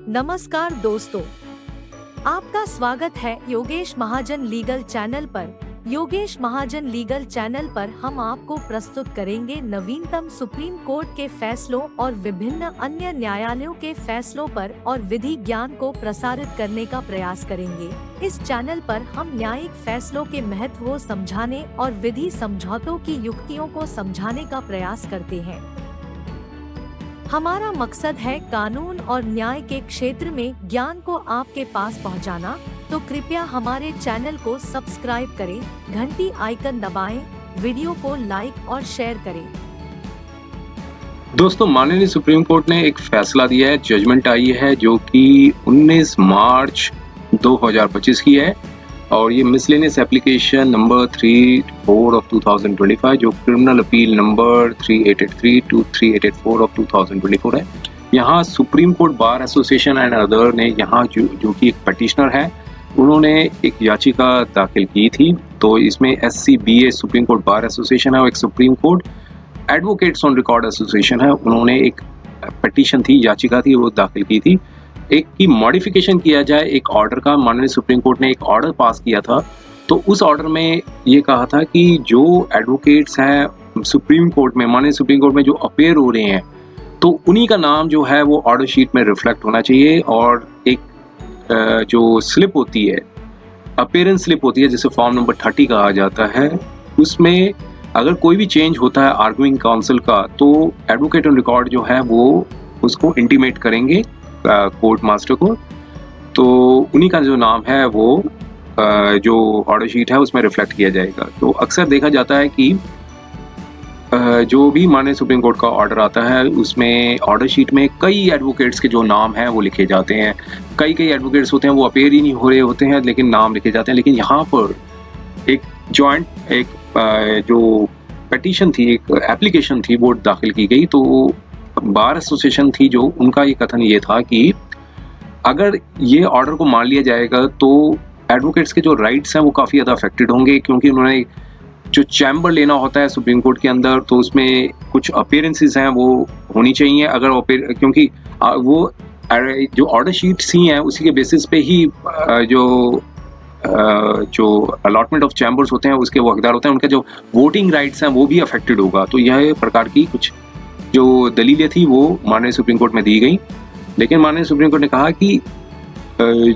नमस्कार दोस्तों, आपका स्वागत है योगेश महाजन लीगल चैनल पर। योगेश महाजन लीगल चैनल पर हम आपको प्रस्तुत करेंगे नवीनतम सुप्रीम कोर्ट के फैसलों और विभिन्न अन्य न्यायालयों के फैसलों पर और विधि ज्ञान को प्रसारित करने का प्रयास करेंगे। इस चैनल पर हम न्यायिक फैसलों के महत्व को समझाने और विधि समझौतों की युक्तियों को समझाने का प्रयास करते हैं। हमारा मकसद है कानून और न्याय के क्षेत्र में ज्ञान को आपके पास पहुंचाना, तो कृपया हमारे चैनल को सब्सक्राइब करें, घंटी आइकन दबाएं, वीडियो को लाइक और शेयर करें। दोस्तों, माननीय सुप्रीम कोर्ट ने एक फैसला दिया है, जजमेंट आई है जो कि 19 मार्च 2025 की है और ये मिसलेनियस एप्लीकेशन नंबर 34 ऑफ 2025 जो criminal appeal number 3883 to 3884 of 2024 है। यहाँ Supreme Court Bar Association and other ने यहाँ जो कि एक पटिशनर है, उन्होंने एक याचिका दाखिल की थी। तो इसमें SCBA supreme Court Bar association है और एक supreme court advocates on record association है, उन्होंने एक पटिशन थी, याचिका थी, वो दाखिल की थी एक की मॉडिफिकेशन किया जाए एक ऑर्डर का। माननीय सुप्रीम कोर्ट ने एक ऑर्डर पास किया था, तो उस ऑर्डर में ये कहा था कि जो एडवोकेट्स हैं सुप्रीम कोर्ट में, माननीय सुप्रीम कोर्ट में जो अपेयर हो रहे हैं, तो उन्हीं का नाम जो है वो ऑर्डर शीट में रिफ्लेक्ट होना चाहिए। और एक जो स्लिप होती है, अपेयरेंस स्लिप होती है, जिसे फॉर्म नंबर 30 कहा जाता है, उसमें अगर कोई भी चेंज होता है आर्गुइंग काउंसिल का, तो एडवोकेट ऑन रिकॉर्ड जो है वो उसको इंटीमेट करेंगे कोर्ट मास्टर को। तो उन्हीं का जो नाम है वो जो ऑर्डर शीट है उसमें रिफ्लेक्ट किया जाएगा। तो अक्सर देखा जाता है कि जो भी माननीय सुप्रीम कोर्ट का ऑर्डर आता है उसमें ऑर्डर शीट में कई एडवोकेट्स के जो नाम हैं वो लिखे जाते हैं। कई एडवोकेट्स होते हैं वो अपेयर ही नहीं हो रहे होते हैं, लेकिन नाम लिखे जाते हैं। लेकिन यहाँ पर एक जॉइंट एक जो पिटीशन थी, एक एप्लीकेशन थी, वो दाखिल की गई। तो बार एसोसिएशन थी जो, उनका ये कथन ये था कि अगर ये ऑर्डर को मान लिया जाएगा तो एडवोकेट्स के जो राइट्स हैं वो काफ़ी ज़्यादा अफेक्टेड होंगे, क्योंकि उन्होंने जो चैम्बर लेना होता है सुप्रीम कोर्ट के अंदर, तो उसमें कुछ अपीयरेंसेस हैं वो होनी चाहिए। अगर क्योंकि वो जो ऑर्डर शीट्स ही हैं उसी के बेसिस पे ही जो अलॉटमेंट ऑफ चैम्बर्स होते हैं उसके वो हकदार होते हैं, उनके जो वोटिंग राइट्स हैं वो भी अफेक्टेड होगा। तो यह प्रकार की कुछ जो दलीलें थी वो माननीय सुप्रीम कोर्ट में दी गई। लेकिन माननीय सुप्रीम कोर्ट ने कहा कि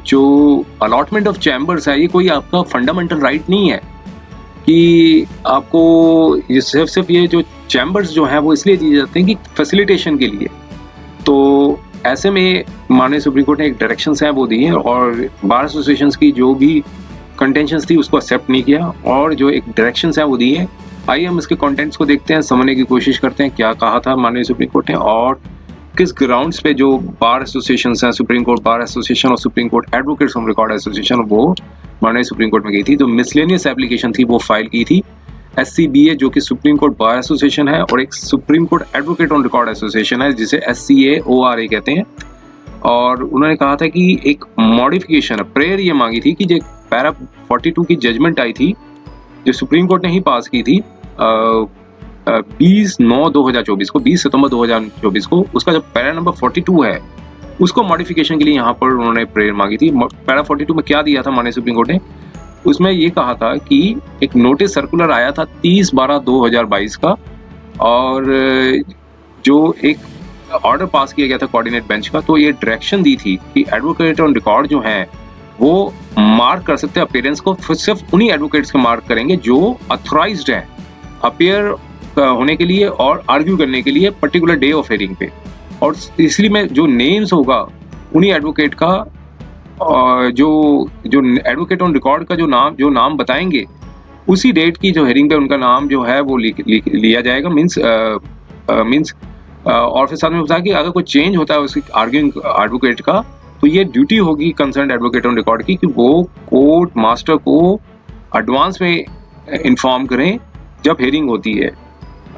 जो अलॉटमेंट ऑफ चैम्बर्स है ये कोई आपका फंडामेंटल राइट नहीं है कि आपको ये सिर्फ ये जो चैम्बर्स जो हैं वो इसलिए दिए जाते हैं कि फैसिलिटेशन के लिए। तो ऐसे में माननीय सुप्रीम कोर्ट ने एक डायरेक्शंस हैं वो दी हैं और बार एसोसिएशंस की जो भी कंटेंशंस थी उसको एक्सेप्ट नहीं किया और जो एक डायरेक्शंस हैं वो दी हैं। आइए हम इसके कंटेंट्स को देखते हैं, समझने की कोशिश करते हैं क्या कहा था माननीय सुप्रीम कोर्ट ने और किस ग्राउंड्स पे जो बार एसोसिएशंस हैं, सुप्रीम कोर्ट बार एसोसिएशन और supreme court advocates on record association, वो माननीय सुप्रीम कोर्ट में गई थी। तो मिसलेनियस एप्लीकेशन थी वो फाइल की थी SCBA जो कि सुप्रीम कोर्ट बार एसोसिएशन है और एक supreme court advocate on record association है जिसे SCAORA कहते हैं। और उन्होंने कहा था कि एक मॉडिफिकेशन प्रेयर ये मांगी थी कि जो पैरा 42 की जजमेंट आई थी जो सुप्रीम कोर्ट ने ही पास की थी 20/9/2024 को, 20 सितंबर 2024 को, उसका जो पैरा नंबर 42 है उसको मॉडिफिकेशन के लिए यहाँ पर उन्होंने प्रेयर मांगी थी। पैरा 42 में क्या दिया था माननीय सुप्रीम कोर्ट ने, उसमें ये कहा था कि एक नोटिस सर्कुलर आया था 30/12/2022 का और जो एक ऑर्डर पास किया गया था कोऑर्डिनेट बेंच का, तो ये डायरेक्शन दी थी कि एडवोकेट ऑन रिकॉर्ड जो हैं वो मार्क कर सकते हैं अपीयरेंस को, सिर्फ उन्हीं एडवोकेट्स के मार्क करेंगे जो अथॉराइज्ड हैं अपियर होने के लिए और आर्ग्यू करने के लिए पर्टिकुलर डे ऑफ हियरिंग पे। और इसलिए में जो नेम्स होगा उन्हीं एडवोकेट का जो एडवोकेट ऑन रिकॉर्ड का जो नाम बताएंगे उसी डेट की जो हियरिंग पे उनका नाम जो है वो लिया जाएगा। मीन्स और फिर साथ में बताया कि अगर कोई चेंज होता है उसकी आर्ग्यूइंग एडवोकेट का, तो ये ड्यूटी होगी कंसर्न एडवोकेट ऑन रिकॉर्ड की कि वो कोर्ट मास्टर को एडवांस में इन्फॉर्म करें जब हियरिंग होती है।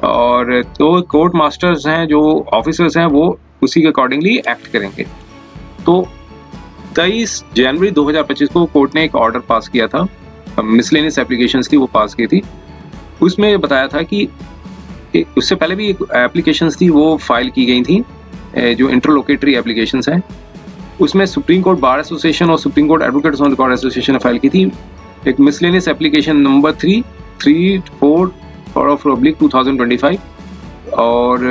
और तो कोर्ट मास्टर्स हैं जो ऑफिसर्स हैं वो उसी के अकॉर्डिंगली एक्ट करेंगे। तो 23 जनवरी 2025 को कोर्ट ने एक ऑर्डर पास किया था, मिसलेनियस एप्लीकेशंस थी वो पास की थी। उसमें बताया था कि उससे पहले भी एप्लीकेशंस थी वो फाइल की गई थी जो इंटरलोकेटरी एप्लीकेशंस हैं। उसमें सुप्रीम कोर्ट बार एसोसिएशन और supreme court advocates on record association ने फाइल की थी एक मिसलेनियस एप्लीकेशन नंबर 334/2025 और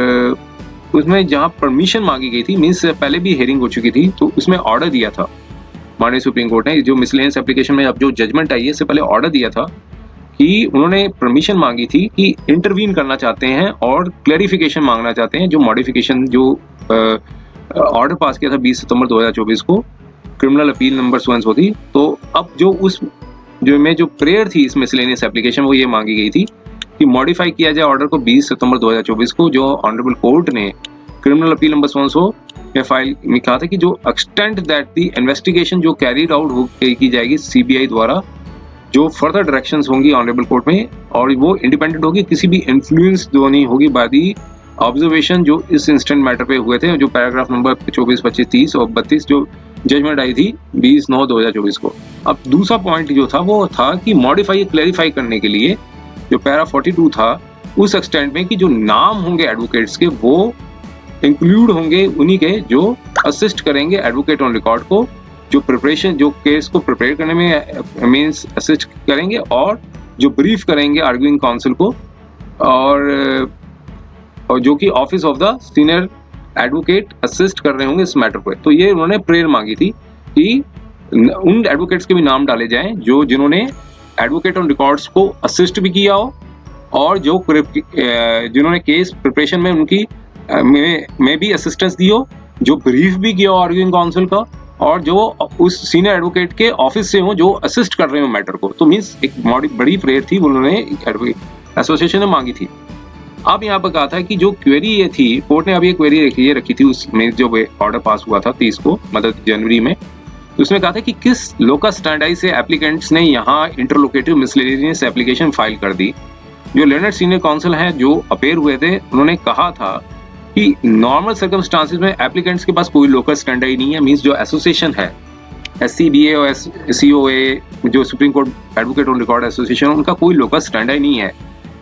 उसमें जहां परमिशन मांगी गई थी, मीन्स पहले भी हियरिंग हो चुकी थी, तो उसमें ऑर्डर दिया था माननीय सुप्रीम कोर्ट ने, जो मिसलेनियस एप्लीकेशन में अब जो जजमेंट आई है इससे पहले ऑर्डर दिया था कि उन्होंने परमिशन मांगी थी कि इंटरवीन करना चाहते हैं और क्लैरिफिकेशन मांगना चाहते हैं जो मॉडिफिकेशन जो ऑर्डर पास किया था 20 सितंबर 2024 को क्रिमिनल अपील नंबर 1 थी। तो अब जो उस जो प्रेयर थी इस मिसलेनियस एप्लीकेशन वो ये मांगी गई थी कि मॉडिफाई किया जाए ऑर्डर को 20 सितंबर 2024 को, जो ऑनरेबल कोर्ट ने क्रिमिनल अपील नंबर 100 में फाइल में कहा था कि जो एक्सटेंड दैट दी इन्वेस्टिगेशन जो कैरीड आउट की जाएगी सीबीआई द्वारा, जो फर्दर डायरेक्शंस होंगी ऑनरेबल कोर्ट में, और वो इंडिपेंडेंट होगी, किसी भी इन्फ्लुएंस जो नहीं होगी बाय दी ऑब्जर्वेशन जो इस इंस्टेंट मैटर पे हुए थे, जो पैराग्राफ नंबर 24, 25, 30 और 32 जो जजमेंट आई थी 20/9/2024 को। अब दूसरा पॉइंट जो था वो था कि मॉडिफाई क्लैरिफाई करने के लिए जो पैरा 42 था उस एक्सटेंट में कि जो नाम होंगे एडवोकेट्स के वो इंक्लूड होंगे उन्हीं के जो असिस्ट करेंगे एडवोकेट ऑन रिकॉर्ड को, जो प्रिपरेशन जो केस को प्रिपेयर करने में मीन्स असिस्ट करेंगे और जो ब्रीफ करेंगे आर्ग्यूइंग काउंसिल को, और जो कि office of the senior advocate assist कर रहे होंगे इस मैटर पर। तो ये उन्होंने प्रेयर मांगी थी कि उन एडवोकेट्स के भी नाम डाले जाएं जो जिन्होंने एडवोकेट ऑन रिकॉर्ड्स को असिस्ट भी किया हो और जो जिन्होंने केस प्रिपरेशन में उनकी में भी असिस्टेंस दी हो, जो ब्रीफ भी किया हो आर्ग्यूइंग काउंसिल का, और जो उस सीनियर एडवोकेट के ऑफिस से हो जो असिस्ट कर रहे हो मैटर को। तो मीन्स एक बड़ी प्रेयर थी उन्होंने एसोसिएशन ने मांगी थी। अब यहाँ पर कहा था कि जो क्वेरी ये थी, कोर्ट ने अभी एक क्वेरी रखी थी उसमें जो ऑर्डर पास हुआ था 30 को, मतलब जनवरी में, तो उसमें कहा था कि किस लोकस स्टैंडर्ड से एप्लीकेंट्स ने यहाँ इंटरलोकेटिव मिसलेनियस एप्लीकेशन फाइल कर दी। जो लर्नड सीनियर काउंसिल हैं जो अपेयर हुए थे, उन्होंने कहा था कि नॉर्मल सर्कमस्टांसिस में एप्लीकेंट्स के पास कोई लोकल स्टैंडर्ड ही नहीं है, मीन्स जो एसोसिएशन है SCBA और COA जो supreme court advocate on record association, उनका कोई लोकल स्टैंडर्ड नहीं है।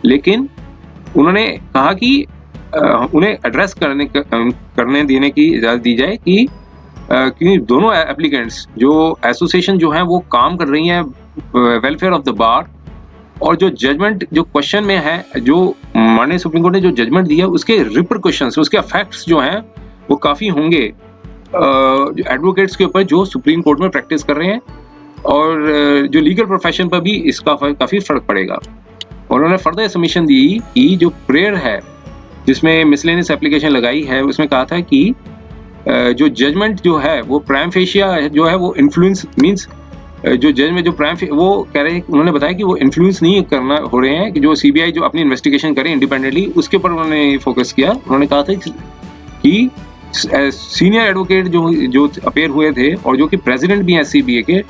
लेकिन उन्होंने कहा कि उन्हें एड्रेस करने देने की इजाज़त दी जाए कि दोनों एप्लीकेंट्स जो एसोसिएशन जो है वो काम कर रही हैं वेलफेयर ऑफ द बार, और जो जजमेंट जो क्वेश्चन में है, जो माननीय सुप्रीम कोर्ट ने जो जजमेंट दिया उसके रिपरकशंस, उसके इफेक्ट्स जो हैं वो काफ़ी होंगे एडवोकेट्स के ऊपर जो सुप्रीम कोर्ट में प्रैक्टिस कर रहे हैं, और जो लीगल प्रोफेशन पर भी इसका काफ़ी फर्क पड़ेगा। उन्होंने फर्दर सबमिशन दी कि जो प्रेयर है जिसमें मिसलेनियस एप्लीकेशन लगाई है उसमें कहा था कि जो जजमेंट जो है वो प्राइम फेशिया जो है वो इन्फ्लुएंस मींस जो जज में जो प्राइम वो कह रहे हैं, उन्होंने बताया कि वो इन्फ्लुएंस नहीं करना हो रहे हैं, कि जो सीबीआई जो अपनी इन्वेस्टिगेशन करे इंडिपेंडेंटली उसके ऊपर उन्होंने फोकस किया। उन्होंने कहा था कि सीनियर एडवोकेट जो अपेयर हुए थे और जो कि प्रेसिडेंट भी हैं सीबीआई के,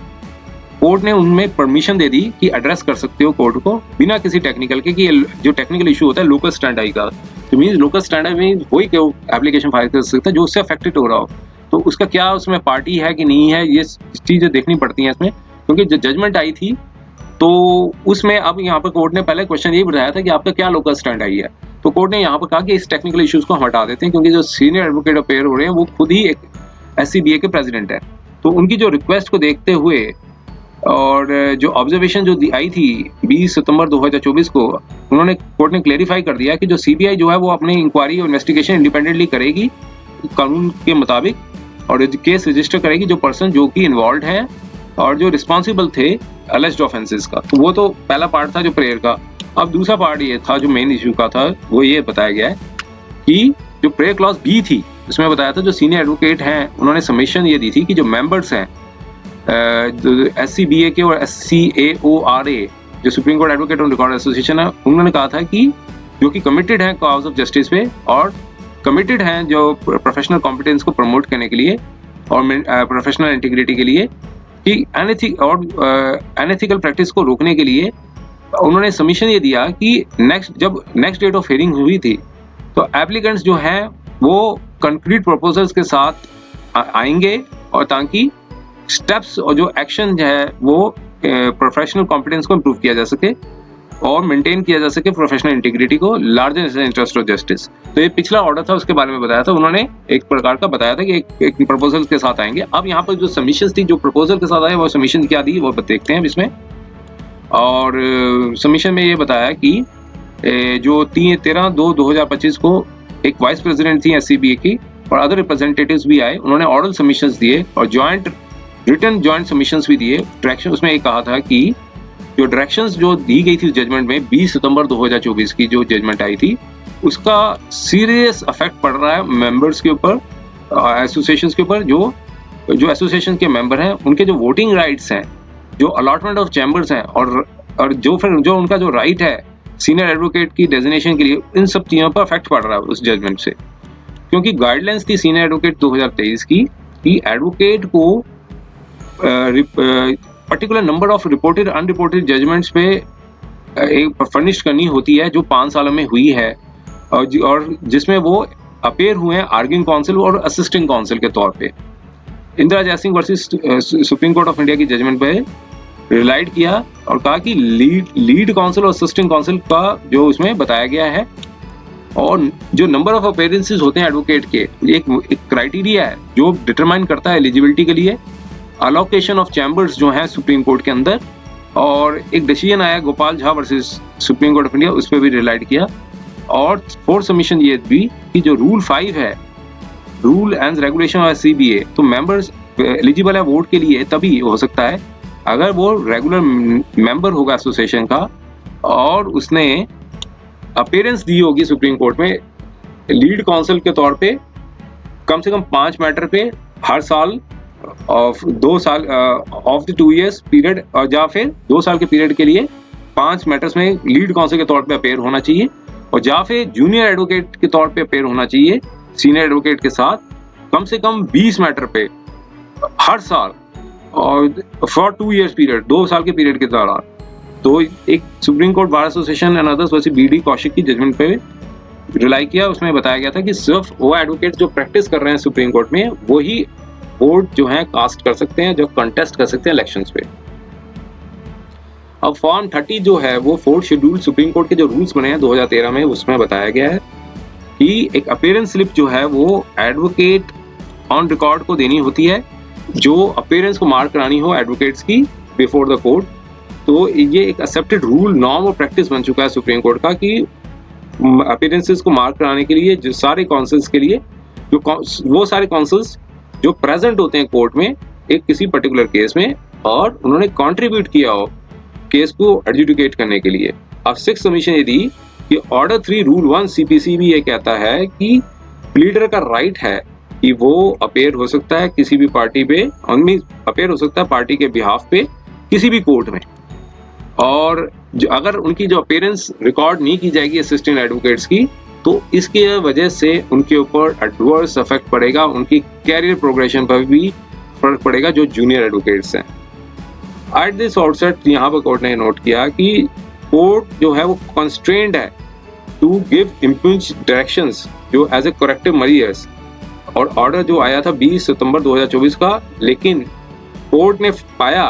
कोर्ट ने उनमें परमिशन दे दी कि एड्रेस कर सकते हो कोर्ट को बिना किसी टेक्निकल के, कि जो टेक्निकल इशू होता है लोकल स्टैंडर्ड का, तो मीन्स लोकल स्टैंडर्ड में कोई एप्लीकेशन फाइल कर सकता है जो उससे अफेक्टेड हो रहा हो, तो उसका क्या उसमें पार्टी है कि नहीं है, ये चीज़ें देखनी पड़ती हैं इसमें। क्योंकि जो जजमेंट आई थी तो उसमें अब यहाँ पर कोर्ट ने पहले क्वेश्चन ये बताया था कि आपका क्या लोकल स्टैंडर्ड है, तो कोर्ट ने यहाँ पर कहा कि इस टेक्निकल इश्यूज को हम हटा देते हैं, क्योंकि जो सीनियर एडवोकेट अपेयर हो रहे हैं वो खुद ही एक SCBA के प्रेसिडेंट है। तो उनकी जो रिक्वेस्ट को देखते हुए और जो ऑब्जर्वेशन जो आई थी 20 सितंबर 2024 को, उन्होंने कोर्ट ने क्लेरिफाई कर दिया कि जो सीबीआई जो है वो अपनी इंक्वायरी और इन्वेस्टिगेशन इंडिपेंडेंटली करेगी कानून के मुताबिक, और केस रजिस्टर करेगी जो पर्सन जो कि इन्वॉल्व हैं और जो रिस्पॉन्सिबल थे अलेज्ड ऑफेंसेस का। तो वो तो पहला पार्ट था जो प्रेयर का। अब दूसरा पार्ट ये था जो मेन इशू का था, वो ये बताया गया है कि जो प्रेयर क्लॉज बी थी उसमें बताया था जो सीनियर एडवोकेट हैं उन्होंने सबमिशन ये दी थी कि जो मेंबर्स हैं SCBA के और SCAORA जो supreme court advocate on record association है, उन्होंने कहा था कि जो कि कमिटेड हैं कॉज ऑफ जस्टिस पे और कमिटेड हैं जो प्रोफेशनल कॉम्पिटेंस को प्रमोट करने के लिए और प्रोफेशनल इंटीग्रिटी के लिए, कि अनएथिकल प्रैक्टिस को रोकने के लिए उन्होंने सबमिशन ये दिया कि नेक्स्ट डेट ऑफ हियरिंग हुई थी तो एप्लीकेंट्स जो हैं वो कंक्रीट प्रपोजल्स के साथ आएंगे, और ताकि स्टेप्स और जो एक्शन है वो प्रोफेशनल कॉम्पिटेंस को इम्प्रूव किया जा सके। और मेंटेन किया जा सके प्रोफेशनल इंटीग्रिटी को लार्जेस्ट इंटरेस्ट ऑफ जस्टिस। तो ये पिछला ऑर्डर था, उसके बारे में बताया था उन्होंने, एक प्रकार का बताया था कि एक प्रपोजल के साथ आएंगे। अब यहाँ पर जो सबमिशन थी, जो प्रपोजल के साथ आए, वो सबमिशन क्या दी वो देखते हैं इसमें। और सबमिशन में ये बताया कि जो 13/2/2025 को एक वाइस प्रेसिडेंट थी SCBA की और अदर रिप्रेजेंटेटिव्स भी आए, उन्होंने ऑरल सबमिशंस दिए और रिटन जॉइंट सबमिशंस भी दिए। डायरेक्शन उसमें ये कहा था कि जो डायरेक्शंस जो दी गई थी जजमेंट में 20 सितंबर 2024 की जो जजमेंट आई थी, उसका सीरियस इफेक्ट पड़ रहा है मेंबर्स के ऊपर, एसोसिएशंस के ऊपर। जो एसोसिएशन के मेंबर हैं उनके जो वोटिंग राइट्स हैं, जो अलॉटमेंट ऑफ चैम्बर्स हैं और जो उनका जो राइट है सीनियर एडवोकेट की डेजिग्नेशन के लिए, इन सब चीज़ों पर इफेक्ट पड़ रहा है उस जजमेंट से। क्योंकि गाइडलाइंस थी सीनियर एडवोकेट 2023 की कि एडवोकेट को particular number of reported unreported judgments पे एक फर्निश करनी होती है जो 5 सालों में हुई है, और जिसमें वो अपेयर हुए हैं आर्गिंग काउंसिल और असिस्टिंग काउंसिल के तौर पे। Indira Jaising versus Supreme Court of India की जजमेंट पे रिलाइड किया और कहा कि लीड काउंसिल और असिस्टिंग काउंसिल का जो उसमें बताया गया है, और जो नंबर ऑफ अपीयरेंसेस होते हैं एडवोकेट के, एक क्राइटेरिया है जो डिटरमाइन करता है एलिजिबिलिटी के लिए। अलोकेशन ऑफ चैम्बर्स जो हैं सुप्रीम कोर्ट के अंदर, और एक डिसीजन आया Gopal Jha versus Supreme Court of India, उस पर भी रिलाइड किया। और फोर्थ सबमिशन ये भी कि जो रूल 5 है, rule and regulation of CBA, तो मेंबर्स एलिजिबल है वोट के लिए तभी हो सकता है अगर वो रेगुलर मेंबर होगा एसोसिएशन का और उसने अपीयरेंस दी होगी सुप्रीम कोर्ट में लीड काउंसिल के तौर पे कम से कम 5 मैटर पे हर साल ऑफ 2 साल ऑफ द 2 years पीरियड, और या फिर 2 साल के पीरियड के लिए 5 मैटर्स में लीड काउंसिल के तौर पे अपेयर होना चाहिए, और या फिर जूनियर एडवोकेट के तौर पे अपेयर होना चाहिए सीनियर एडवोकेट के साथ कम से कम 20 मैटर पे हर साल, और फॉर 2 years पीरियड, 2 साल के पीरियड के दौरान। तो एक supreme Court Bar Association and others versus BD Kaushik की जजमेंट पे रिलाई किया। उसमें बताया गया था कि सिर्फ वो एडवोकेट जो प्रैक्टिस कर रहे हैं सुप्रीम कोर्ट में वो ही वोट जो है कास्ट कर सकते हैं, जो कंटेस्ट कर सकते हैं इलेक्शंस पे। अब फॉर्म 30 जो है वो 4th शेड्यूल सुप्रीम कोर्ट के जो रूल्स बने हैं 2013 में, उसमें बताया गया है कि एक अपीयरेंस स्लिप जो है वो एडवोकेट ऑन रिकॉर्ड को देनी होती है, जो अपीयरेंस को मार्क करानी हो एडवोकेट्स की बिफोर द कोर्ट। तो ये एक एक्सेप्टेड रूल, नॉर्म और प्रैक्टिस बन चुका है सुप्रीम कोर्ट का कि अपीयरेंसेस को मार्क कराने के लिए जो सारे काउंसिल्स के लिए, जो वो सारे काउंसिल्स जो प्रेजेंट होते हैं कोर्ट में एक किसी पर्टिकुलर केस में और उन्होंने कंट्रीब्यूट किया हो केस को एडजुडिकेट करने के लिए। अब 6th सबमिशन ये दी कि ऑर्डर 3 रूल 1 CPC भी ये कहता है कि प्लीडर का राइट है कि वो अपेयर हो सकता है किसी भी पार्टी पे, अपेयर हो सकता है पार्टी के बिहाफ पे किसी भी कोर्ट में, और अगर उनकी जो अपेयरेंस रिकॉर्ड नहीं की जाएगी असिस्टेंट एडवोकेट्स की, तो इसकी वजह से उनके ऊपर एडवर्स इफेक्ट पड़ेगा, उनकी कैरियर प्रोग्रेशन पर भी फर्क पड़ेगा जो जूनियर एडवोकेट्स हैं। एट दिस आउटसेट यहाँ पर कोर्ट ने नोट किया कि कोर्ट जो है वो कंस्ट्रेंड है टू गिव इम्पल्स डायरेक्शंस जो एज ए करेक्टिव मरीजर्स, और ऑर्डर जो आया था 20 सितंबर 2024 का, लेकिन कोर्ट ने पाया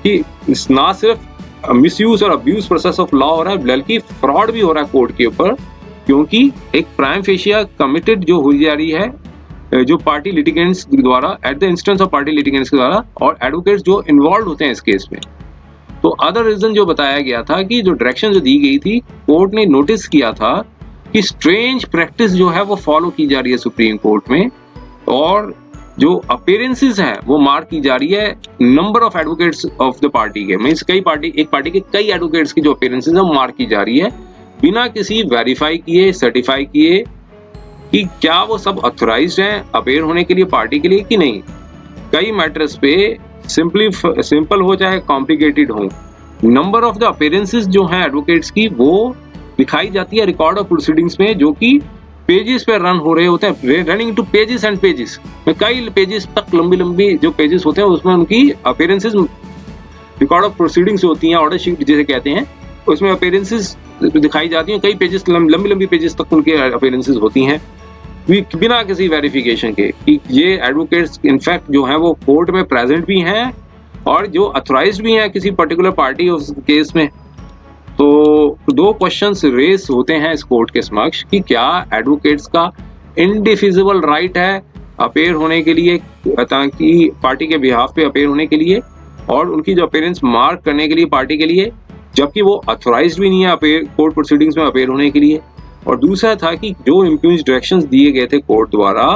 कि ना सिर्फ मिसयूज और अब्यूज प्रोसेस ऑफ लॉ हो रहा है बल्कि फ्रॉड भी हो रहा है कोर्ट के ऊपर, क्योंकि एक प्राइम फेशिया कमिटेड जो हुई जा रही है जो पार्टी लिटिगेंट्स द्वारा, at the instance of party litigants के द्वारा, और एडवोकेट्स जो इन्वॉल्व होते हैं इस केस में। तो अदर रीजन जो बताया गया था कि जो डायरेक्शन जो दी गई थी, कोर्ट ने नोटिस किया था कि स्ट्रेंज प्रैक्टिस जो है वो फॉलो की जा रही है सुप्रीम कोर्ट में, और जो अपीयरेंसेस हैं वो मार्क की जा रही है number of advocates of the party के, मींस एक पार्टी के कई एडवोकेट्स की जो अपीयरेंसेस है वो मार्क की जा रही है बिना किसी वेरीफाई किए, सर्टिफाई किए कि क्या वो सब ऑथराइज्ड हैं अपेयर होने के लिए पार्टी के लिए कि नहीं। कई मैटर्स पे सिंपल हो चाहे कॉम्प्लिकेटेड हो, नंबर ऑफ द अपीयरेंसेस जो हैं एडवोकेट्स की वो दिखाई जाती है रिकॉर्ड ऑफ प्रोसीडिंग्स में, जो कि पेजेस पे रन हो रहे होते हैं, running two pages and pages में, कई पेजेस तक लंबी जो पेजेस होते हैं उसमें उनकी अपीयरेंसेस रिकॉर्ड ऑफ प्रोसीडिंग्स होती हैं, ऑर्डर शीट जिसे कहते हैं, उसमें अपीयरेंसेस दिखाई जाती हैं, कई पेजेस लंबी पेजेस तक उनके अपीयरेंसेस होती हैं बिना किसी वेरिफिकेशन के कि ये एडवोकेट्स इनफैक्ट जो हैं वो कोर्ट में प्रेजेंट भी हैं और जो अथोराइज्ड भी हैं किसी पर्टिकुलर पार्टी उस केस में। तो दो क्वेश्चंस रेस होते हैं इस कोर्ट के समक्ष कि क्या एडवोकेट्स का इंडिफिजिबल राइट है अपेयर होने के लिए, ताकि पार्टी के बिहाफ पे अपेयर होने के लिए और उनकी जो अपेयरेंस मार्क करने के लिए पार्टी के लिए, जबकि वो अथोराइज्ड भी नहीं है अपेयर कोर्ट प्रोसीडिंग्स में अपेयर होने के लिए। और दूसरा था कि जो इम्प्यूज डायरेक्शंस दिए गए थे कोर्ट द्वारा,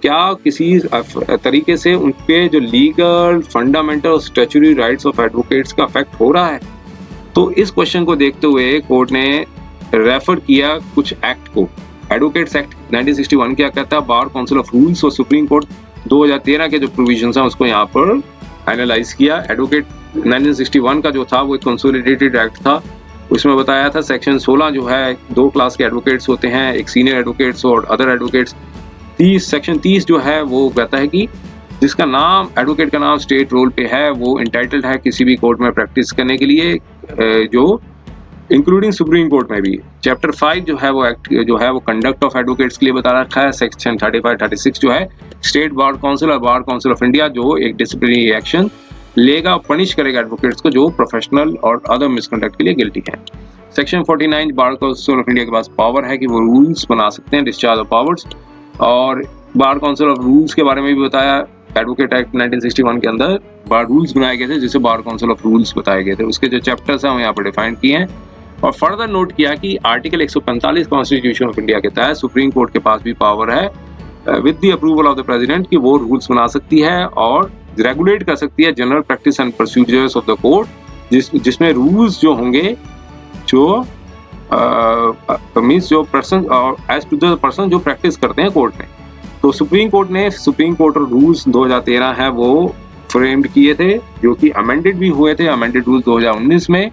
क्या किसी तरीके से उन पे जो लीगल फंडामेंटल और स्टैच्यूटरी राइट्स ऑफ एडवोकेट्स का अफेक्ट हो रहा है। तो इस क्वेश्चन को देखते हुए कोर्ट ने रेफर किया कुछ एक्ट को। एडवोकेट्स एक्ट 1961 क्या कहता है, बार काउंसिल ऑफ रूल्स, और सुप्रीम कोर्ट 2013 के जो प्रोविजंस हैं उसको यहाँ पर एनालाइज किया। एडवोकेट 1961 का जो था वो एक कंसोलिडेटेड एक्ट था। उसमें बताया था सेक्शन 16 जो है, दो क्लास के एडवोकेट्स होते हैं, एक सीनियर एडवोकेट्स और अदर एडवोकेट्स। सेक्शन 30 जो है वो कहता है कि जिसका नाम एडवोकेट का नाम स्टेट रोल पे है वो इंटाइटल्ड है किसी भी कोर्ट में प्रैक्टिस करने के लिए, जो इंक्लूडिंग सुप्रीम कोर्ट में भी। चैप्टर 5 जो है वो एक्ट जो है वो कंडक्ट ऑफ एडवोकेट्स के लिए बता रखा है। सेक्शन 35-36 जो है स्टेट बार काउंसिल और बार काउंसिल ऑफ इंडिया जो एक डिसिप्लिनरी एक्शन लेगा, पनिश करेगा एडवोकेट्स को जो प्रोफेशनल और अदर मिसकंडक्ट के लिए गिल्टी है। Section 49 bar council of India के पास पावर है कि वो रूल्स बना सकते हैं, डिस्चार्ज ऑफ पावर्स। और बार काउंसिल ऑफ रूल्स के बारे में भी बताया। एडवोकेट एक्ट 1961 के अंदर बार रूल्स बनाए गए थे जिसे बार काउंसिल ऑफ रूल्स बताए गए थे। उसके जो चैप्टर्स हैं वो यहाँ पर डिफाइन किए हैं। और फर्दर नोट किया कि आर्टिकल 145 कॉन्स्टिट्यूशन ऑफ इंडिया के तहत सुप्रीम कोर्ट के पास भी पावर है with the approval of the president कि वो रूल्स बना सकती है और रेगुलेट कर सकती है general practice and procedures of the court, जिसमें रूल्स जो होंगे जो मींस जो पर्सन और एज टू द पर्सन जो प्रैक्टिस करते हैं कोर्ट में। तो सुप्रीम कोर्ट और रूल्स 2013 है वो फ्रेम्ड किए थे, जो कि अमेंडेड भी हुए थे, अमेंडेड रूल्स 2019 में।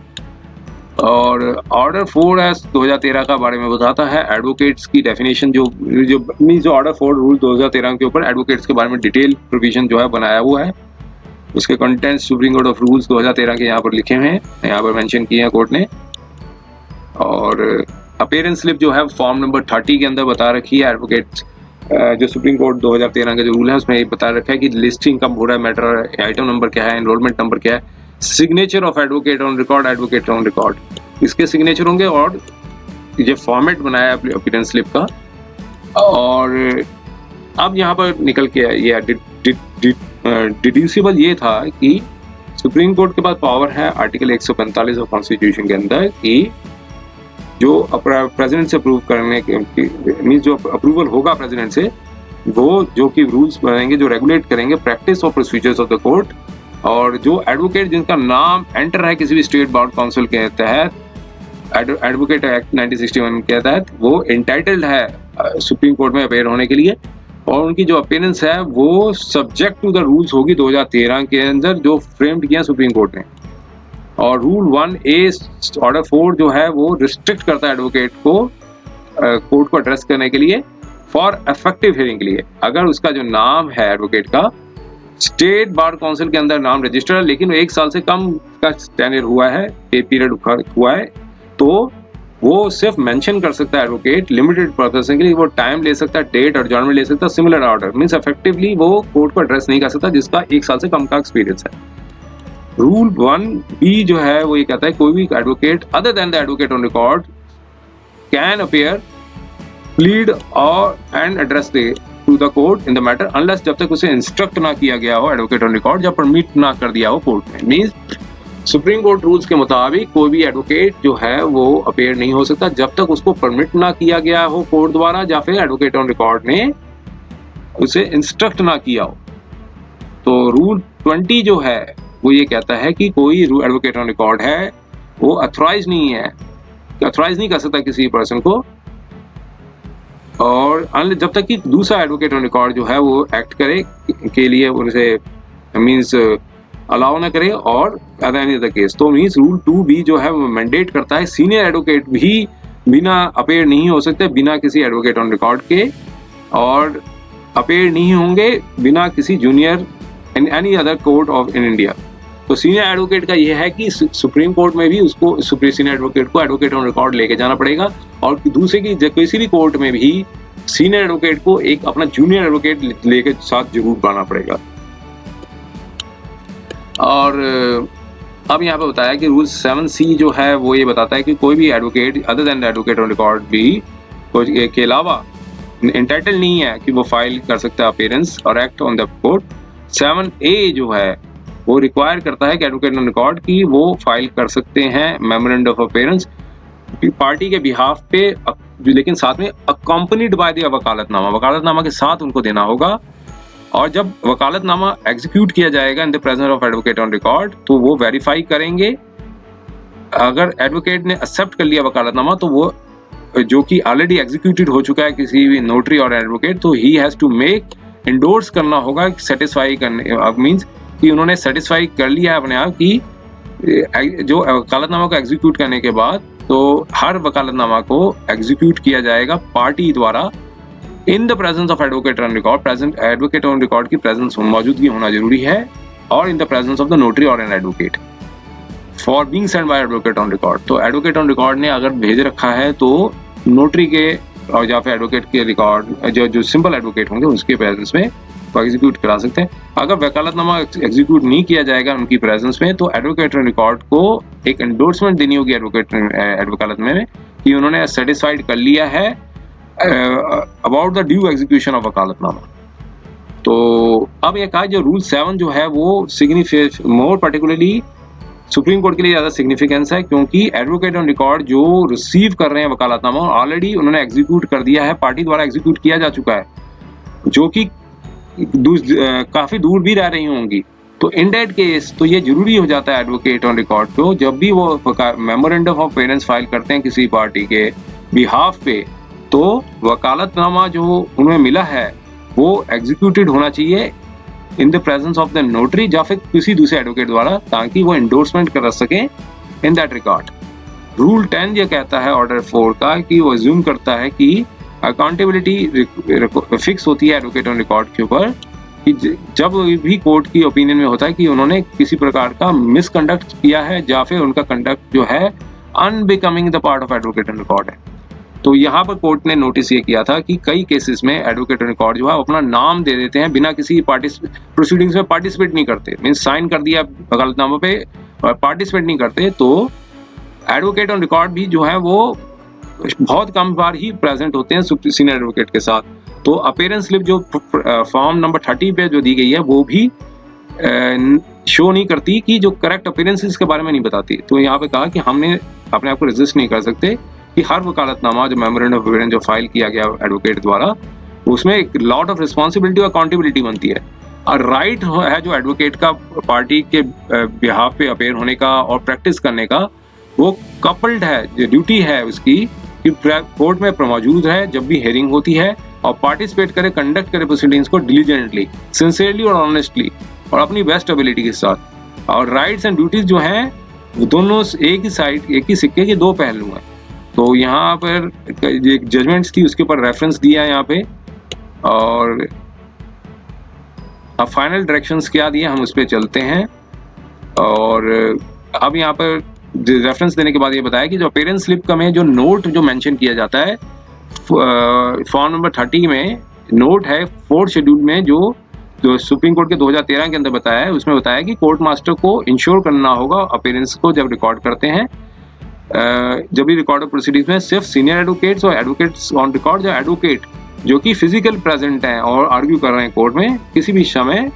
और ऑर्डर 4S 2013 का बारे में बताता है एडवोकेट्स की डेफिनेशन, जो ऑर्डर 4 रूल 2013 के ऊपर एडवोकेट्स के बारे में डिटेल प्रोविजन जो है बनाया हुआ है। उसके content supreme Court of rules 2013 के यहाँ पर लिखे हुए हैं, यहाँ पर मेंशन किए हैं कोर्ट ने। और अपीयरेंस स्लिप जो है फॉर्म नंबर 30 के अंदर बता रखी है। एडवोकेट्स जो सुप्रीम कोर्ट 2013 का जो रूल है उसमें ये बता रखा है कि लिस्टिंग कब हो रहा है, मैटर आइटम नंबर क्या है, एनरोलमेंट नंबर क्या है, signature of advocate on record, advocate on record, इसके सिग्नेचर होंगे और ये फॉर्मेट बनाया है अपीयरेंस स्लिप का। और अब यहाँ पर निकल के ये डिड्यूसिबल ये था कि सुप्रीम कोर्ट के पास पावर है आर्टिकल 145 ऑफ कॉन्स्टिट्यूशन के अंदर कि जो प्रेसिडेंट से अप्रूव करने के मींस जो अप्रूवल होगा प्रेसिडेंट से, वो जो कि रूल्स बनाएंगे जो रेगुलेट करेंगे प्रैक्टिस और प्रोसीजर्स ऑफ द कोर्ट। और जो एडवोकेट जिनका नाम एंटर है किसी भी स्टेट बार काउंसिल के तहत, एडवोकेट एक्ट 1961 के तहत, वो इंटाइटल्ड है सुप्रीम कोर्ट में अपेयर होने के लिए। और उनकी जो अपीयरेंस है वो सब्जेक्ट टू द रूल्स होगी 2013 के अंदर जो फ्रेम्ड किया सुप्रीम कोर्ट ने। और रूल 1A ऑर्डर 4 जो है वो रिस्ट्रिक्ट करता है एडवोकेट को कोर्ट को एड्रेस करने के लिए फॉर इफेक्टिव हियरिंग के लिए, अगर उसका जो नाम है एडवोकेट का स्टेट बार काउंसिल के अंदर नाम रजिस्टर है लेकिन 1 साल से कम का टेन्योर हुआ है, पे पीरियड हुआ है, तो वो सिर्फ मेंशन कर सकता है एडवोकेट लिमिटेड पर्पस के लिए, वो टाइम ले सकता है, डेट और एडजॉर्नमेंट ले सकता है, सिमिलर ऑर्डर मींस इफेक्टिवली वो कोर्ट को एड्रेस नहीं कर सकता जिसका 1 साल से कम का एक्सपीरियंस है। रूल 1B जो है वो ये कहता है कोई भी advocate other than the advocate on record can appear, plead और and address to the court in the matter unless, जब तक उसे इंस्ट्रक्ट ना किया गया हो एडवोकेट ऑन रिकॉर्ड, जब परमिट ना कर दिया हो कोर्ट में। मींस सुप्रीम कोर्ट रूल्स के मुताबिक कोई भी एडवोकेट जो है वो अपीयर नहीं हो सकता जब तक उसको परमिट ना किया गया हो कोर्ट द्वारा या फिर एडवोकेट ऑन रिकॉर्ड ने उसे इंस्ट्रक्ट ना किया हो। तो रूल 20 जो है वो ये कहता है कि कोई एडवोकेट ऑन रिकॉर्ड है वो अथोराइज नहीं है, अथोराइज नहीं कर सकता किसी पर्सन को, और जब तक कि दूसरा एडवोकेट ऑन रिकॉर्ड जो है वो एक्ट करे के लिए उनसे मींस अलाउ ना करे और अदर एनी अदर केस। तो मींस रूल 2B जो है वो मैंडेट करता है सीनियर एडवोकेट भी बिना अपीयर नहीं हो सकते बिना किसी एडवोकेट ऑन रिकॉर्ड के, और अपीयर नहीं होंगे बिना किसी junior in any other court of in India. तो सीनियर एडवोकेट का यह है कि सुप्रीम कोर्ट में भी उसको सीनियर एडवोकेट को एडवोकेट ऑन रिकॉर्ड लेके जाना पड़ेगा, और दूसरे की किसी भी कोर्ट में भी सीनियर एडवोकेट को एक अपना जूनियर एडवोकेट लेके साथ जरूर लाना पड़ेगा। और अब यहाँ पे बताया कि रूल 7C जो है वो ये बताता है कि कोई भी advocate other then advocate on record भी के अलावा इंटाइटल नहीं है कि वो फाइल कर सकता है अपीयरेंस और act on the court. 7A जो है वो रिक्वायर करता है कि एडवोकेट ऑन रिकॉर्ड की वो फाइल कर सकते हैं मेमोरेंडम ऑफ अपीयरेंस पार्टी के बिहाफ पे, लेकिन साथ में अकम्पनीड बाय द वकालतनामा के साथ उनको देना होगा। और जब वकालतनामा एग्जीक्यूट किया जाएगा इन the presence of advocate on record तो वो वेरीफाई करेंगे। अगर एडवोकेट ने एक्सेप्ट कर लिया वकालतनामा तो वो जो कि ऑलरेडी एग्जीक्यूटेड हो चुका है किसी भी नोटरी और एडवोकेट, तो he has to make endorse करना होगा, सेटिस्फाई करने मींस कि उन्होंने सेटिस्फाई कर लिया है अपने आप कि जो वकालतनामा को एग्जीक्यूट करने के बाद तो हर वकालतनामा को एग्जीक्यूट किया जाएगा पार्टी द्वारा in the presence of advocate on record. Present advocate on record की प्रेजेंस मौजूदगी होना जरूरी है और in the presence of the notary और an advocate for being send by advocate on record. तो एडवोकेट ऑन रिकॉर्ड ने अगर भेज रखा है तो नोटरी के और या फिर एडवोकेट के रिकॉर्ड जो सिंपल एडवोकेट होंगे उसके प्रेजेंस में एग्जीक्यूट करा सकते हैं। अगर वकालतनामा एग्जीक्यूट नहीं किया जाएगा उनकी प्रेजेंस में तो एडवोकेट ऑन रिकॉर्ड को एक एंडोर्समेंट देनी होगी वकालत में कि उन्होंने सेटिस्फाइड कर लिया है about the due execution of वकालतनामा। तो अब ये कहा जो रूल 7 जो है वो मोर पर्टिकुलरली सुप्रीम कोर्ट के लिए ज़्यादा सिग्निफिकेंस है क्योंकि एडवोकेट ऑन रिकॉर्ड जो रिसीव कर रहे हैं वकालतनामा ऑलरेडी उन्होंने एग्जीक्यूट कर दिया है, पार्टी द्वारा एग्जीक्यूट किया जा चुका है, जो कि काफ़ी दूर भी रह रही होंगी। तो इन दैट केस तो ये जरूरी हो जाता है एडवोकेट ऑन रिकॉर्ड को जब भी वो मेमोरेंडम ऑफ अपीयरेंस फाइल करते हैं किसी पार्टी के बिहाफ पे तो वकालतनामा जो उन्हें मिला है वो एग्जीक्यूटेड होना चाहिए इन the presence of the notary या फिर किसी दूसरे एडवोकेट द्वारा ताकि वो एंडोर्समेंट कर सकें इन दैट रिकॉर्ड। रूल 10 ये कहता है ऑर्डर 4 का कि वो अज्यूम करता है कि अकाउंटेबिलिटी फिक्स होती है एडवोकेट ऑन रिकॉर्ड के ऊपर कि जब भी कोर्ट की ओपिनियन में होता है कि उन्होंने किसी प्रकार का मिसकंडक्ट किया है या फिर उनका कंडक्ट जो है unbecoming the part of advocate on record है। तो यहाँ पर कोर्ट ने नोटिस ये किया था कि कई केसेस में एडवोकेट ऑन रिकॉर्ड जो है अपना नाम दे देते हैं बिना किसी प्रोसीडिंग्स में पार्टिसिपेट नहीं करते, मीन्स साइन कर दिया वकालतनामा पे और पार्टिसिपेट नहीं करते। तो एडवोकेट ऑन रिकॉर्ड भी जो है वो बहुत कम बार ही प्रेजेंट होते हैं सीनियर एडवोकेट के साथ। तो अपीयरेंस स्लिप जो फॉर्म नंबर 30 पे जो दी गई है वो भी शो नहीं करती कि जो करेक्ट अपीयरेंसेस के बारे में नहीं बताती। तो यहाँ पे कहा कि हमने अपने आप को रेजिस्ट नहीं कर सकते कि हर वकालतनामा जो मेमोरेंडम ऑफ अपीयरेंस जो फाइल किया गया एडवोकेट द्वारा उसमें एक लॉट ऑफ रिस्पॉन्सिबिलिटी और अकाउंटेबिलिटी बनती है और राइट है जो एडवोकेट का पार्टी के बिहाफ पे अपेयर होने का और प्रैक्टिस करने का वो कपल्ड है, जो ड्यूटी है उसकी कि कोर्ट में मौजूद है जब भी हियरिंग होती है और पार्टिसिपेट करे, कंडक्ट करे प्रोसीडिंग्स को डिलीजेंटली, सिंसियरली और ऑनेस्टली और अपनी बेस्ट एबिलिटी के साथ। और राइट्स एंड ड्यूटीज जो हैं वो दोनों एक ही साइड, एक ही सिक्के के दो पहलू हैं। तो यहाँ पर एक जजमेंट्स थी उसके ऊपर रेफरेंस दिया है यहाँ पे और अब फाइनल डायरेक्शंस क्या दिए हम उस पर चलते हैं। और अब यहाँ पर रेफरेंस देने के बाद ये बताया कि जो अपीयरेंस स्लिप का में जो नोट जो मेंशन किया जाता है फॉर्म नंबर 30 में नोट है 4th शेड्यूल में जो सुप्रीम कोर्ट के 2013 के अंदर बताया है, उसमें बताया कि कोर्ट मास्टर को इंश्योर करना होगा अपीयरेंस को जब रिकॉर्ड करते हैं जब भी रिकॉर्ड ऑफ प्रोसीडिंग्स में सिर्फ सीनियर एडवोकेट्स और एडवोकेट्स ऑन रिकॉर्ड या एडवोकेट जो कि फिजिकल प्रेजेंट हैं और आर्ग्यू कर रहे हैं कोर्ट में किसी भी समय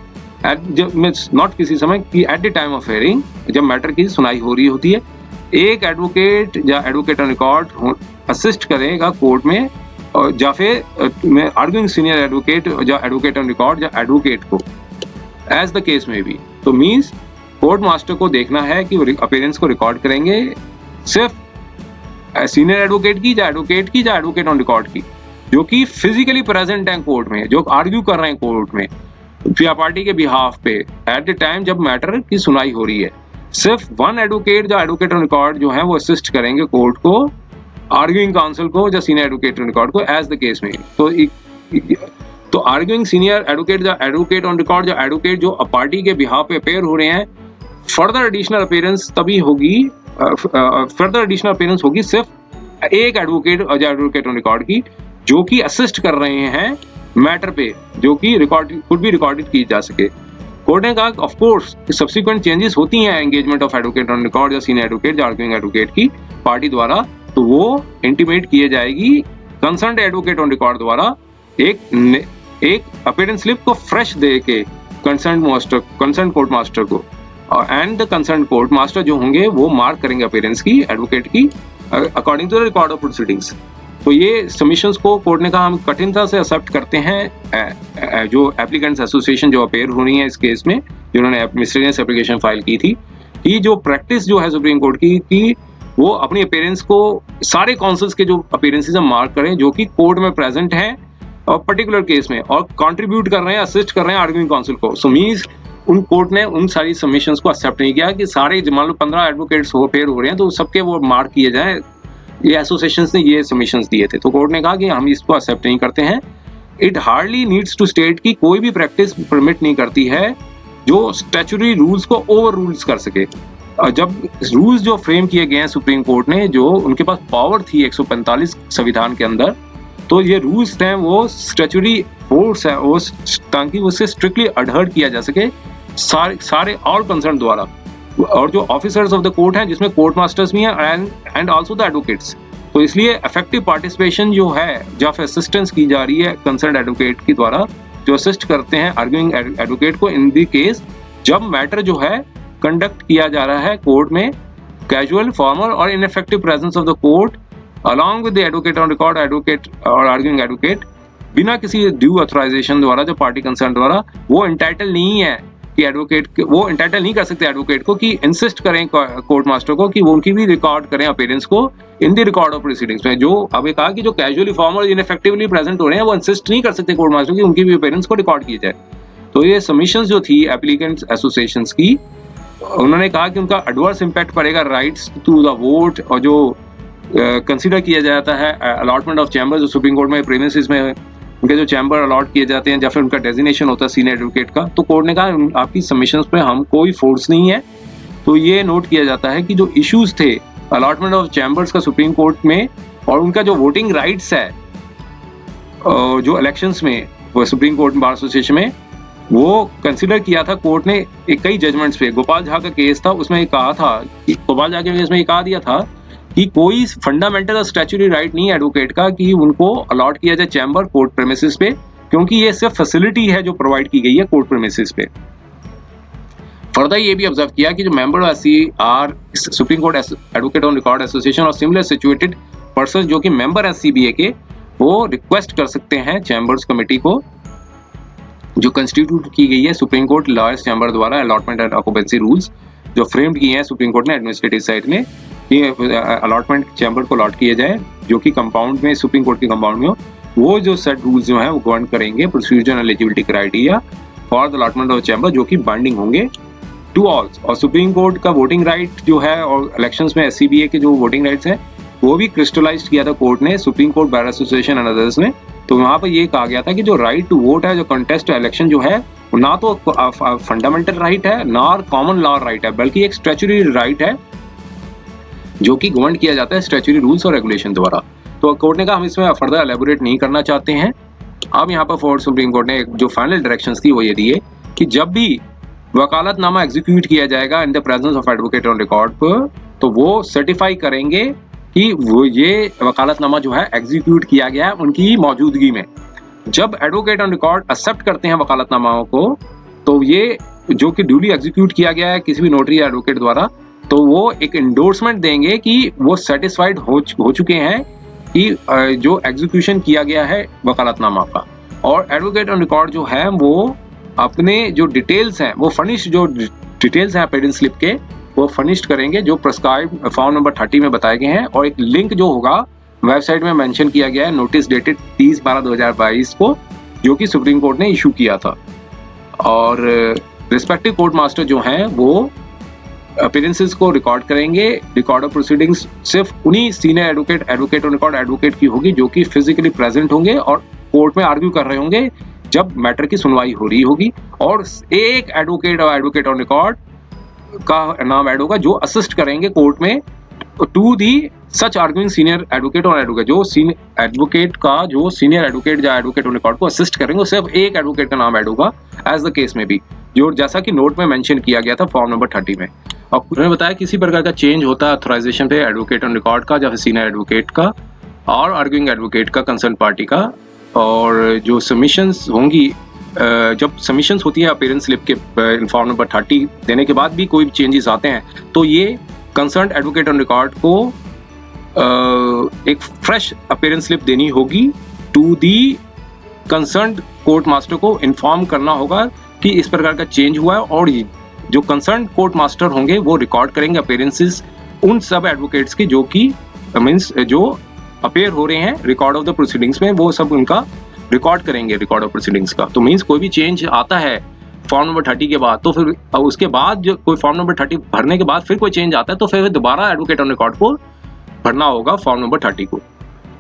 नॉट किसी समय कि at the time of hearing जब मैटर की सुनाई हो रही होती है एक एडवोकेट या एडवोकेट ऑन रिकॉर्ड असिस्ट करेगा कोर्ट में और या फिर आर्ग्यूइंग सीनियर एडवोकेट या एडवोकेट ऑन रिकॉर्ड या एडवोकेट को एज द केस में भी। तो मीन्स कोर्ट मास्टर को देखना है कि वो अपीयरेंस को रिकॉर्ड करेंगे सिर्फ सीनियर एडवोकेट की या एडवोकेट ऑन रिकॉर्ड की जो कि फिजिकली प्रेजेंट हैं कोर्ट में, जो आर्ग्यू कर रहे हैं कोर्ट में या पार्टी के बिहाफ पे एट द टाइम जब मैटर की सुनाई हो रही है। सिर्फ वन एडवोकेट या एडवोकेट ऑन रिकॉर्ड जो है वो असिस्ट करेंगे कोर्ट को, आर्ग्यूइंग काउंसिल को या सीनियर एडवोकेट ऑन रिकॉर्ड को एज द केस में। तो आर्ग्यूइंग सीनियर एडवोकेट या एडवोकेट ऑन रिकॉर्ड या एडवोकेट जो पार्टी के बिहाफ पे अपेयर हो रहे हैं फर्दर एडिशनल अपीयरेंस तभी होगी, फर्दर एडिशनल अपीयरेंस होगी सिर्फ एक एडवोकेट और एडवोकेट ऑन रिकॉर्ड की जो कि असिस्ट कर रहे हैं मैटर पे जो कि रिकॉर्ड कुड भी रिकॉर्डेड की जा सके। कोर्ट ने कहा ऑफ कोर्स सब्सिक्वेंट चेंजेस होती हैं engagement of advocate on record या सीनियर एडवोकेट या आर्ग्यूइंग एडवोकेट की पार्टी द्वारा, तो वो इंटीमेट किए जाएगी कंसर्न्ड एडवोकेट ऑन रिकॉर्ड द्वारा एक अपीयरेंस स्लिप को फ्रेश दे के कंसर्न कोर्ट मास्टर को, and the concern court master जो होंगे वो मार्क करेंगे अपीयरेंस की एडवोकेट की according to the record of proceedings. तो ये सबमिशंस को कोर्ट ने कहा हम कठिनता से एक्सेप्ट करते हैं। जो एप्लीकेंट्स एसोसिएशन जो अपेयर हो रही है इस केस में, जिन्होंने मिसलेनियस एप्लीकेशन फाइल की थी, कि जो प्रैक्टिस जो है सुप्रीम कोर्ट की कि वो अपनी अपीयरेंस को सारे काउंसिल्स के जो अपीयरेंसेस मार्क करें जो कि कोर्ट में प्रेजेंट हैं और पर्टिकुलर केस में, और कंट्रीब्यूट कर रहे हैं, असिस्ट कर रहे हैं आर्ग्यूइंग काउंसिल को। सो मींस उन कोर्ट ने उन सारी सबमिशंस को एक्सेप्ट नहीं किया कि सारे मान लो 15 एडवोकेट्स अपेयर हो रहे हैं तो सबके वो मार्क किए जाएं। ये एसोसिएशंस ने ये सबमिशंस दिए थे, तो कोर्ट ने कहा कि हम इसको एक्सेप्ट नहीं करते हैं। It hardly needs to state कि कोई भी प्रैक्टिस परमिट नहीं करती है जो स्टैच्यूटरी रूल्स को ओवर रूल्स कर सके। जब रूल्स जो फ्रेम किए गए हैं सुप्रीम कोर्ट ने, जो उनके पास पावर थी 145 संविधान के अंदर, तो ये रूल्स हैं वो स्टैच्यूटरी फोर्स है वो, ताकि उससे स्ट्रिक्टली अडहर किया जा सके सारे ऑल कंसर्न द्वारा, और जो ऑफिसर्स ऑफ द कोर्ट हैं जिसमें कोर्ट मास्टर्स भी हैं एंड आल्सो द एडवोकेट्स। तो इसलिए इफेक्टिव पार्टिसिपेशन जो है, जब असिस्टेंस की जा रही है कंसर्न एडवोकेट के द्वारा, जो असिस्ट करते हैं आर्ग्यूइंग एडवोकेट को इन द केस जब मैटर जो है कंडक्ट किया जा रहा है कोर्ट में, कैजुअल, फॉर्मल और ineffective presence of the court along with the advocate on record advocate और आर्ग्यूइंग एडवोकेट, बिना किसी ड्यू ऑथराइजेशन द्वारा जो पार्टी कंसर्न द्वारा, वो एंटाइटल नहीं है कि एडवोकेट, वो एंटाइटल नहीं कर सकते एडवोकेट को कि इंसिस्ट करें कोर्ट मास्टर को कि वो उनकी भी रिकॉर्ड करें अपीयरेंस को in the record of proceedings में। जो अभी कहा कि जो कैजुअली फॉर्मल इनइफेक्टिवली प्रेजेंट हो रहे हैं वो इंसिस्ट नहीं कर सकते कोर्ट मास्टर की उनकी भी अपीयरेंस को रिकॉर्ड की जाए। तो ये सबमिशंस जो थी एप्लीकेंट्स एसोसिएशंस की, उन्होंने कहा कि उनका एडवर्स इम्पैक्ट पड़ेगा राइट्स टू द वोट, और जो कंसीडर किया जाता है अलॉटमेंट ऑफ चैम्बर, जो सुप्रीम कोर्ट में प्रीमिसेस में उनके जो चैम्बर अलॉट किए जाते हैं या फिर उनका डेजिग्नेशन होता है सीनियर एडवोकेट का, तो कोर्ट ने कहा आपकी सबमिशंस पे हम कोई फोर्स नहीं है। तो ये नोट किया जाता है कि जो इश्यूज थे अलॉटमेंट ऑफ चैम्बर्स का सुप्रीम कोर्ट में, और उनका जो वोटिंग राइट्स है जो इलेक्शंस में वो सुप्रीम कोर्ट बार एसोसिएशन में, वो कंसीडर किया था कोर्ट ने कई जजमेंट्स पे। गोपाल झा का केस था, उसमें ये कहा था कि गोपाल झा के केस में ये कहा दिया था कि कोई फंडामेंटल और स्टैच्यूटरी राइट नहीं है एडवोकेट का कि उनको अलॉट किया जाए चैम्बर कोर्ट प्रेमिसेस पे, क्योंकि ये सिर्फ फैसिलिटी है जो प्रोवाइड की गई है कोर्ट प्रेमिसेस पे। फर्दर ये भी ऑब्जर्व किया कि जो member are supreme court advocate on record association और सिमिलर सिचुएटेड पर्सन जो कि मेंबर है सीबीए के, वो रिक्वेस्ट कर सकते हैं चैम्बर्स कमेटी को जो कंस्टिट्यूट की गई है सुप्रीम कोर्ट लॉयर्स चैम्बर द्वारा, अलॉटमेंट एंड ऑक्यूपेंसी रूल्स जो फ्रेम्ड किए हैं सुप्रीम कोर्ट ने एडमिनिस्ट्रेटिव साइड में, अलॉटमेंट चैम्बर को अलॉट किए जाए जो कि कंपाउंड में, सुप्रीम कोर्ट के कंपाउंड में हो। वो जो सेट रूल्स जो हैं वो गवर्न करेंगे procedure and eligibility criteria for the allotment of chamber, जो कि बाइंडिंग होंगे टू ऑल। और सुप्रीम कोर्ट का वोटिंग राइट जो है और इलेक्शंस में एससीबीए के जो वोटिंग राइट्स हैं वो भी क्रिस्टलाइज किया था कोर्ट ने, supreme Court Bar Association and others ने। तो वहाँ पर ये कहा गया था कि जो राइट टू वोट है, जो कंटेस्ट इलेक्शन जो है, ना तो फंडामेंटल राइट है ना कॉमन लॉ राइट है, बल्कि एक स्टैच्यूटरी राइट है जो कि गवर्न किया जाता है स्टैच्यूटरी रूल्स और रेगुलेशन द्वारा। तो कोर्ट ने कहा हम इसमें फर्दर एलेबोरेट नहीं करना चाहते हैं। अब यहाँ पर फॉर सुप्रीम कोर्ट ने जो फाइनल डायरेक्शंस थी वो ये दिए कि जब भी वकालतनामा एग्जीक्यूट किया जाएगा इन the presence of advocate on record पर, तो वो सर्टिफाई करेंगे कि वो ये वकालतनामा जो है एग्जीक्यूट किया गया है उनकी मौजूदगी में। जब एडवोकेट ऑन रिकॉर्ड एक्सेप्ट करते हैं वकालतनामाओं को, तो ये जो कि ड्यूली एग्जीक्यूट किया गया है किसी भी नोटरी या एडवोकेट द्वारा, तो वो एक इंडोर्समेंट देंगे कि वो सेटिस्फाइड हो चुके हैं कि जो एग्जीक्यूशन किया गया है वकालतनामा का। और एडवोकेट ऑन रिकॉर्ड जो है वो अपने जो डिटेल्स हैं वो फर्निश, जो डिटेल्स हैं अपीयरेंस स्लिप के, वो फर्निश्ड करेंगे जो प्रिस्क्राइब फॉर्म नंबर 30 में बताए गए हैं। और एक लिंक जो होगा वेबसाइट में मेंशन किया गया है, नोटिस डेटेड 30/12/2022 को, जो कि सुप्रीम कोर्ट ने इशू किया था। और रिस्पेक्टिव कोर्ट मास्टर जो हैं वो अपीयरेंसेस को रिकॉर्ड करेंगे। रिकॉर्ड ऑफ प्रोसीडिंग्स सिर्फ उन्हीं senior advocate on record advocate की होगी जो कि फिजिकली प्रेजेंट होंगे और कोर्ट में आर्ग्यू कर रहे होंगे जब मैटर की सुनवाई हो रही होगी। और एक एडवोकेट और एडवोकेट ऑन रिकॉर्ड का नाम ऐड होगा जो असिस्ट करेंगे कोर्ट में to the such arguing senior advocate और एडवोकेट, जो एडवोकेट का जो सीनियर एडवोकेट या एडवोकेट ऑन रिकॉर्ड को असिस्ट करेंगे, सिर्फ एक एडवोकेट का नाम ऐड होगा एज द केस में भी। जो जैसा कि नोट में मेंशन किया गया था फॉर्म नंबर 30 में। और उन्होंने बताया किसी प्रकार का चेंज होता है ऑथराइजेशन पे एडवोकेट ऑन रिकॉर्ड का या फिर सीनियर एडवोकेट का और आर्ग्यूइंग एडवोकेट का, कंसर्न पार्टी का, और जो सबमिशंस होंगी, जब सबमिशंस होती है अपीयरेंस स्लिप के फॉर्म नंबर 30 देने के बाद भी कोई चेंजेस आते हैं तो ये कंसर्न एडवोकेट ऑन रिकॉर्ड को एक फ्रेश अपीयरेंस स्लिप देनी होगी to the concern court master को इन्फॉर्म करना होगा कि इस प्रकार का चेंज हुआ है, और जो कंसर्न कोर्ट मास्टर होंगे वो रिकॉर्ड करेंगे अपीयरेंसेस उन सब एडवोकेट्स की जो कि मीन्स जो अपेयर हो रहे हैं रिकॉर्ड ऑफ द प्रोसीडिंग्स में, वो सब उनका रिकॉर्ड करेंगे रिकॉर्ड ऑफ प्रोसीडिंग्स का। तो मीन्स कोई भी चेंज आता है फॉर्म नंबर 30 के बाद, तो फिर उसके बाद जो कोई फॉर्म नंबर 30 भरने के बाद फिर कोई चेंज आता है तो फिर दोबारा एडवोकेट ऑन रिकॉर्ड को भरना होगा फॉर्म नंबर 30 को।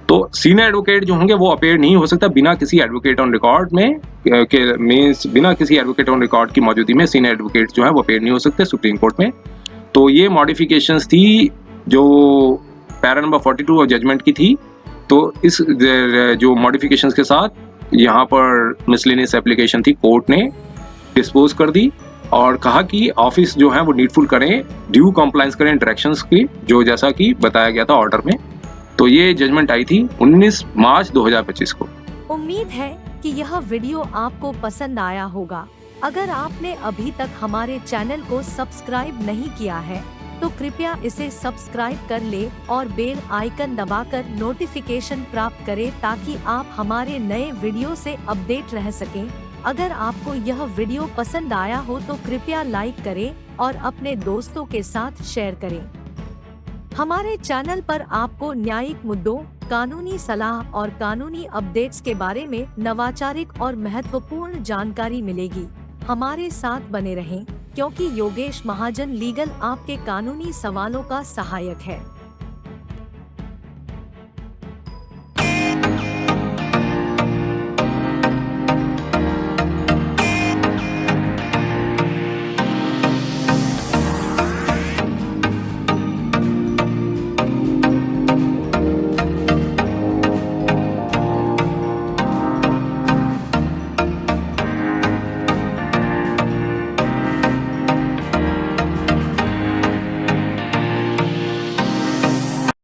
तो सीनियर एडवोकेट जो होंगे वो अपेयर नहीं हो सकता बिना किसी एडवोकेट ऑन रिकॉर्ड में के मीन्स बिना किसी एडवोकेट ऑन रिकॉर्ड की मौजूदगी में सीनियर एडवोकेट जो है वो अपेयर नहीं हो सकते सुप्रीम कोर्ट में। तो ये मॉडिफिकेशंस थी जो पैरा नंबर 42 और जजमेंट की थी। तो इस जो मॉडिफिकेशंस के साथ यहाँ पर मिसलेनियस एप्लीकेशन थी कोर्ट ने डिस्पोज कर दी और कहा कि ऑफिस जो है वो नीडफुल करें, ड्यू कंप्लायंस करें डायरेक्शंस की, जो जैसा कि बताया गया था ऑर्डर में। तो ये जजमेंट आई थी 19 मार्च 2025 को। उम्मीद है कि यह वीडियो आपको पसंद आया होगा। अगर आपने अभी तक हमारे चैनल को सब्सक्राइब नहीं किया है तो कृपया इसे सब्सक्राइब कर ले और बेल आइकन दबाकर नोटिफिकेशन प्राप्त करें ताकि आप हमारे नए वीडियो से अपडेट रह सकें। अगर आपको यह वीडियो पसंद आया हो तो कृपया लाइक करें और अपने दोस्तों के साथ शेयर करें। हमारे चैनल पर आपको न्यायिक मुद्दों, कानूनी सलाह और कानूनी अपडेट्स के बारे में नवाचारिक और महत्वपूर्ण जानकारी मिलेगी। हमारे साथ बने रहें क्योंकि योगेश महाजन लीगल आपके कानूनी सवालों का सहायक है।